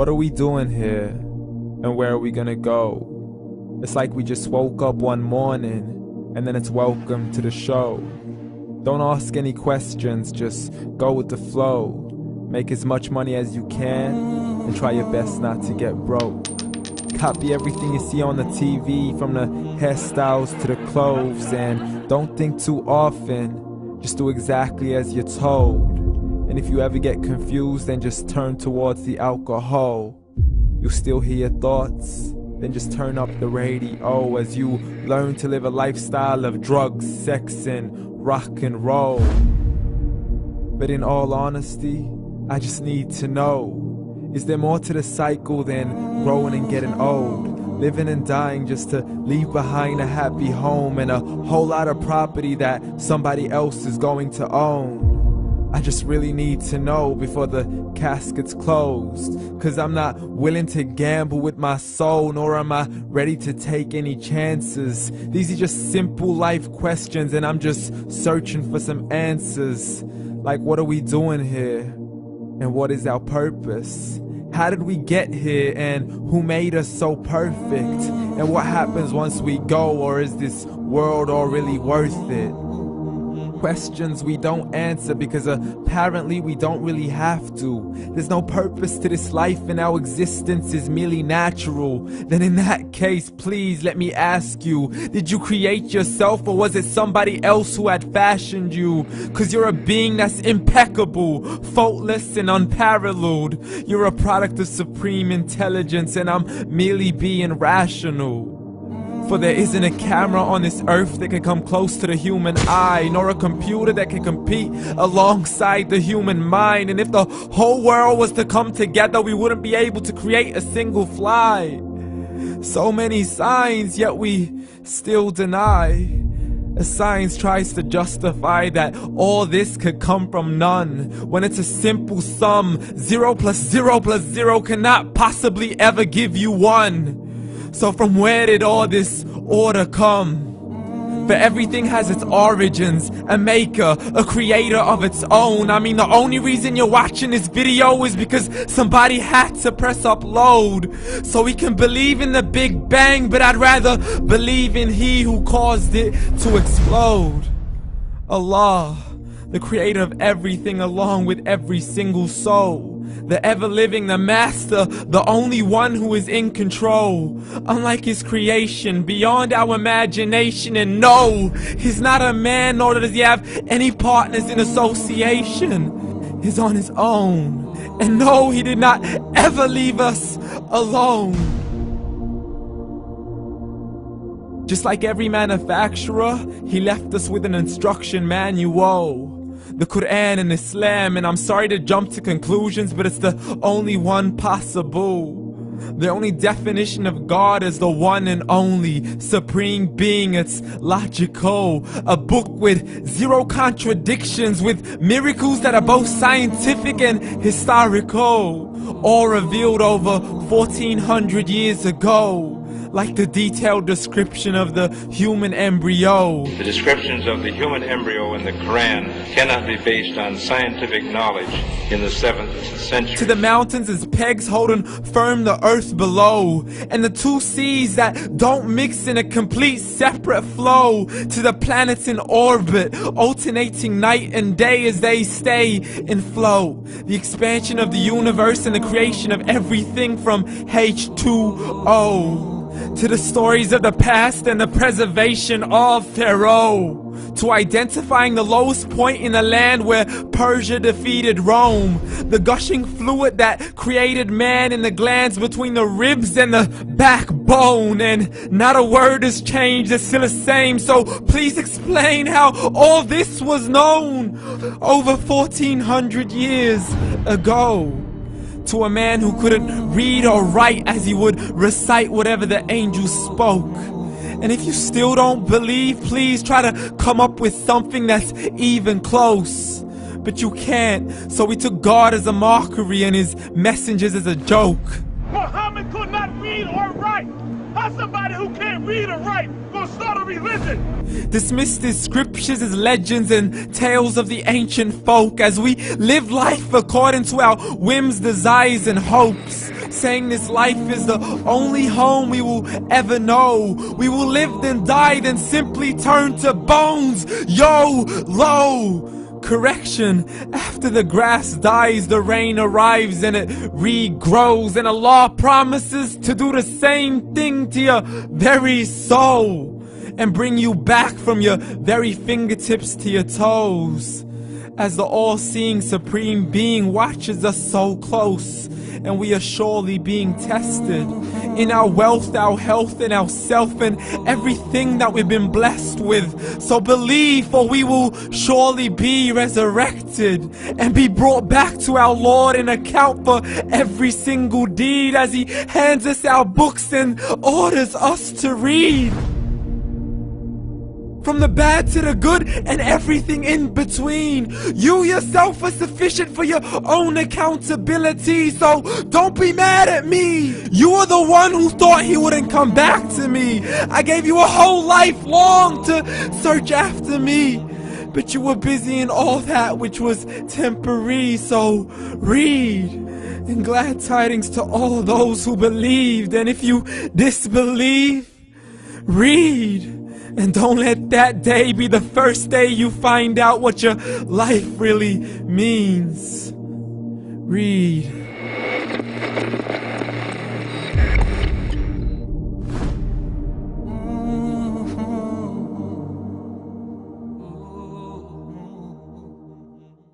What are we doing here? And where are we gonna go? It's like we just woke up one morning and then it's welcome to the show. Don't ask any questions, just go with the flow. Make as much money as you can and try your best not to get broke. Copy everything you see on the TV, from the hairstyles to the clothes, and don't think too often, just do exactly as you're told. And if you ever get confused, then just turn towards the alcohol. You'll still hear your thoughts, then just turn up the radio as you learn to live a lifestyle of drugs, sex, and rock and roll. But in all honesty, I just need to know, is there more to the cycle than growing and getting old? Living and dying just to leave behind a happy home and a whole lot of property that somebody else is going to own. I just really need to know before the casket's closed, 'cause I'm not willing to gamble with my soul, nor am I ready to take any chances. These are just simple life questions and I'm just searching for some answers. Like, what are we doing here? And what is our purpose? How did we get here, and who made us so perfect? And what happens once we go, or is this world all really worth it? Questions we don't answer because apparently we don't really have to. There's no purpose to this life and our existence is merely natural. Then in that case, please let me ask you, did you create yourself, or was it somebody else who had fashioned you? 'Cause you're a being that's impeccable, faultless and unparalleled. You're a product of supreme intelligence and I'm merely being rational. For there isn't a camera on this earth that can come close to the human eye, nor a computer that can compete alongside the human mind. And if the whole world was to come together, we wouldn't be able to create a single fly. So many signs, yet we still deny. As science tries to justify that all this could come from none, when it's a simple sum. 0 plus 0 plus 0 cannot possibly ever give you 1. So from where did all this order come? For everything has its origins, a maker, a creator of its own. I mean, the only reason you're watching this video is because somebody had to press upload. So we can believe in the Big Bang, but I'd rather believe in He who caused it to explode. Allah, the creator of everything along with every single soul. The ever-living, the master, the only one who is in control. Unlike his creation, beyond our imagination. And no, he's not a man, nor does he have any partners in association. He's on his own. And no, he did not ever leave us alone. Just like every manufacturer, he left us with an instruction manual. The Qur'an and Islam, and I'm sorry to jump to conclusions, but it's the only one possible. The only definition of God is the one and only supreme being. It's logical, a book with 0 contradictions, with miracles that are both scientific and historical, all revealed over 1400 years ago. Like the detailed description of the human embryo. The descriptions of the human embryo in the Qur'an cannot be based on scientific knowledge in the 7th century. To the mountains as pegs holding firm the earth below, and the 2 seas that don't mix in a complete separate flow. To the planets in orbit, alternating night and day as they stay in flow. The expansion of the universe and the creation of everything from H2O. To the stories of the past and the preservation of Pharaoh. To identifying the lowest point in the land where Persia defeated Rome. The gushing fluid that created man in the glands between the ribs and the backbone. And not a word has changed, it's still the same. So please explain how all this was known over 1400 years ago. To a man who couldn't read or write, as he would recite whatever the angels spoke. And if you still don't believe, please try to come up with something that's even close. But you can't, so we took God as a mockery and his messengers as a joke. Muhammad could not read or write. How's somebody who can't read or write gonna start a religion? Dismissed his scriptures as legends and tales of the ancient folk, as we live life according to our whims, desires and hopes. saying this life is the only home we will ever know. We will live then die, then simply turn to bones. YOLO! Correction, after the grass dies, the rain arrives and it regrows, and Allah promises to do the same thing to your very soul and bring you back from your very fingertips to your toes, as the all-seeing supreme being watches us so close, and we are surely being tested in our wealth, our health, and our self, and everything that we've been blessed with. So believe, for we will surely be resurrected and be brought back to our Lord and account for every single deed, as He hands us our books and orders us to read. From the bad to the good and everything in between. You yourself are sufficient for your own accountability, so don't be mad at me. You are the one who thought He wouldn't come back to me. I gave you a whole life long to search after me, but you were busy in all that which was temporary. So read, and glad tidings to all those who believed. And if you disbelieve, read. And don't let that day be the first day you find out what your life really means. Read.